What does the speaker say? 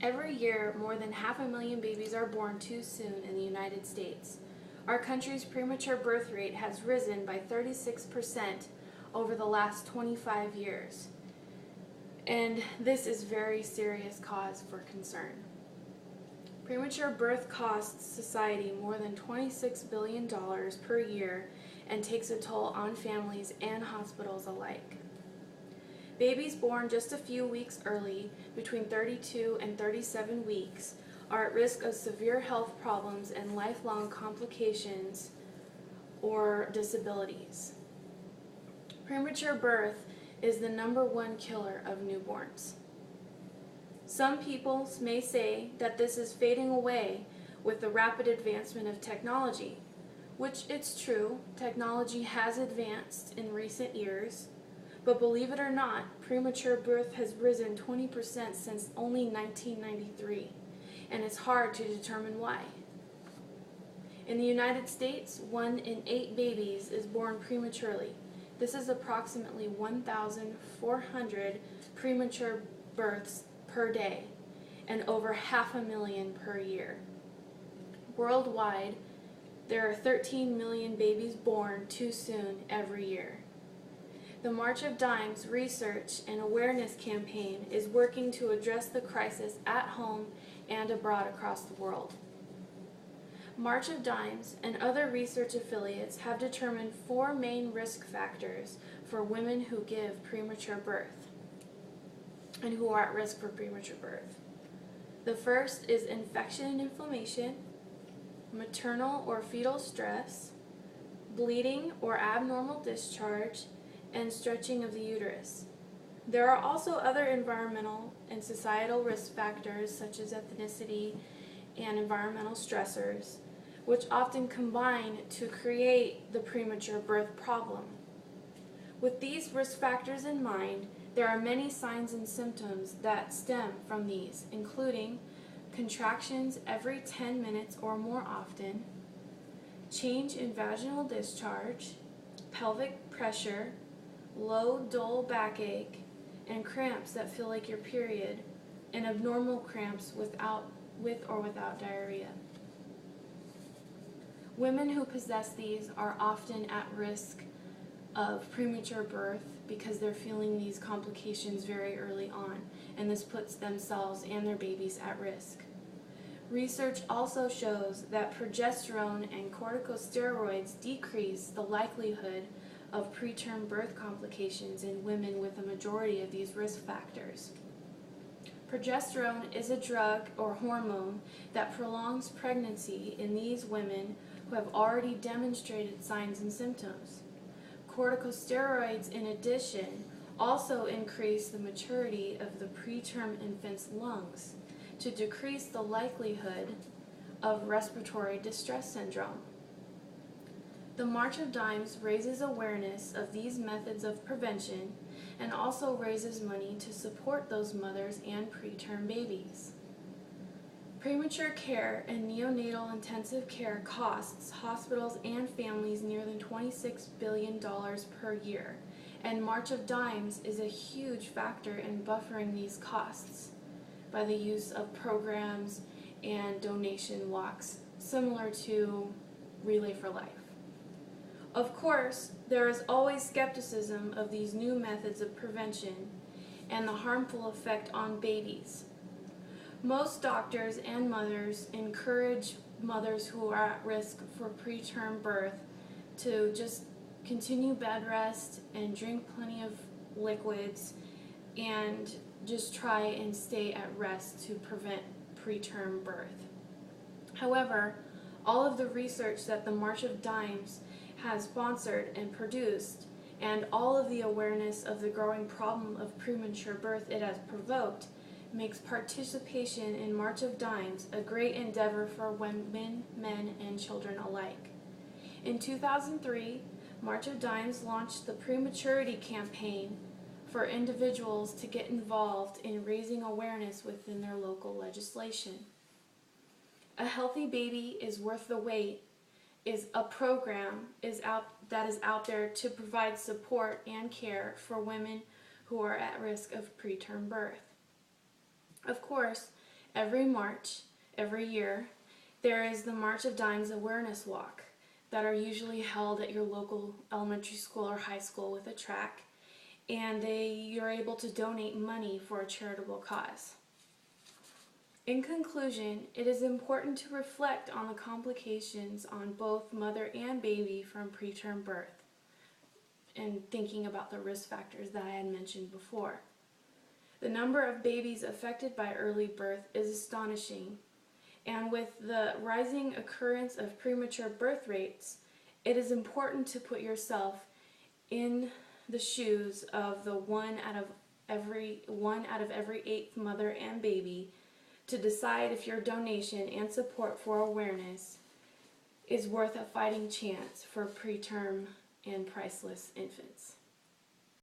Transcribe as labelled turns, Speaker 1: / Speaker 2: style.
Speaker 1: Every year, more than 500,000 babies are born too soon in the United States. Our country's premature birth rate has risen by 36% over the last 25 years. And this is very serious cause for concern. Premature birth costs society more than $26 billion per year and takes a toll on families and hospitals alike. Babies born just a few weeks early, between 32 and 37 weeks, are at risk of severe health problems and lifelong complications or disabilities. Premature birth is the #1 killer of newborns. Some people may say that this is fading away with the rapid advancement of technology, which it's true, technology has advanced in recent years, but believe it or not, premature birth has risen 20% since only 1993, and it's hard to determine why. In the United States, 1 in 8 babies is born prematurely. This is approximately 1,400 premature births per day, and over 500,000 per year. Worldwide, there are 13 million babies born too soon every year. The March of Dimes research and awareness campaign is working to address the crisis at home and abroad across the world. March of Dimes and other research affiliates have determined 4 main risk factors for women who give premature birth and who are at risk for premature birth. The first is infection and inflammation, maternal or fetal stress, bleeding or abnormal discharge, and stretching of the uterus. There are also other environmental and societal risk factors such as ethnicity and environmental stressors, which often combine to create the premature birth problem. With these risk factors in mind, there are many signs and symptoms that stem from these, including contractions every 10 minutes or more often, change in vaginal discharge, pelvic pressure, low, dull backache, and cramps that feel like your period, and abnormal cramps with or without diarrhea. Women who possess these are often at risk of premature birth because they're feeling these complications very early on, and this puts themselves and their babies at risk. Research also shows that progesterone and corticosteroids decrease the likelihood of preterm birth complications in women with a majority of these risk factors. Progesterone is a drug or hormone that prolongs pregnancy in these women who have already demonstrated signs and symptoms. Corticosteroids, in addition, also increase the maturity of the preterm infant's lungs to decrease the likelihood of respiratory distress syndrome. The March of Dimes raises awareness of these methods of prevention and also raises money to support those mothers and preterm babies. Premature care and neonatal intensive care costs hospitals and families nearly $26 billion per year, and March of Dimes is a huge factor in buffering these costs by the use of programs and donation walks similar to Relay for Life. Of course, there is always skepticism of these new methods of prevention and the harmful effect on babies. Most doctors and mothers encourage mothers who are at risk for preterm birth to just continue bed rest and drink plenty of liquids and just try and stay at rest to prevent preterm birth. However, all of the research that the March of Dimes has sponsored and produced, and all of the awareness of the growing problem of premature birth it has provoked, makes participation in March of Dimes a great endeavor for women, men, and children alike. In 2003, March of Dimes launched the Prematurity Campaign for individuals to get involved in raising awareness within their local legislation. A Healthy Baby is Worth the Wait is a program that is out there to provide support and care for women who are at risk of preterm birth. Of course, Every March, every year, there is the March of Dimes Awareness Walk that are usually held at your local elementary school or high school with a track, and you're able to donate money for a charitable cause. In conclusion, it is important to reflect on the complications on both mother and baby from preterm birth, and thinking about the risk factors that I had mentioned before. The number of babies affected by early birth is astonishing, and with the rising occurrence of premature birth rates, it is important to put yourself in the shoes of the one out of every 8th mother and baby to decide if your donation and support for awareness is worth a fighting chance for preterm and priceless infants.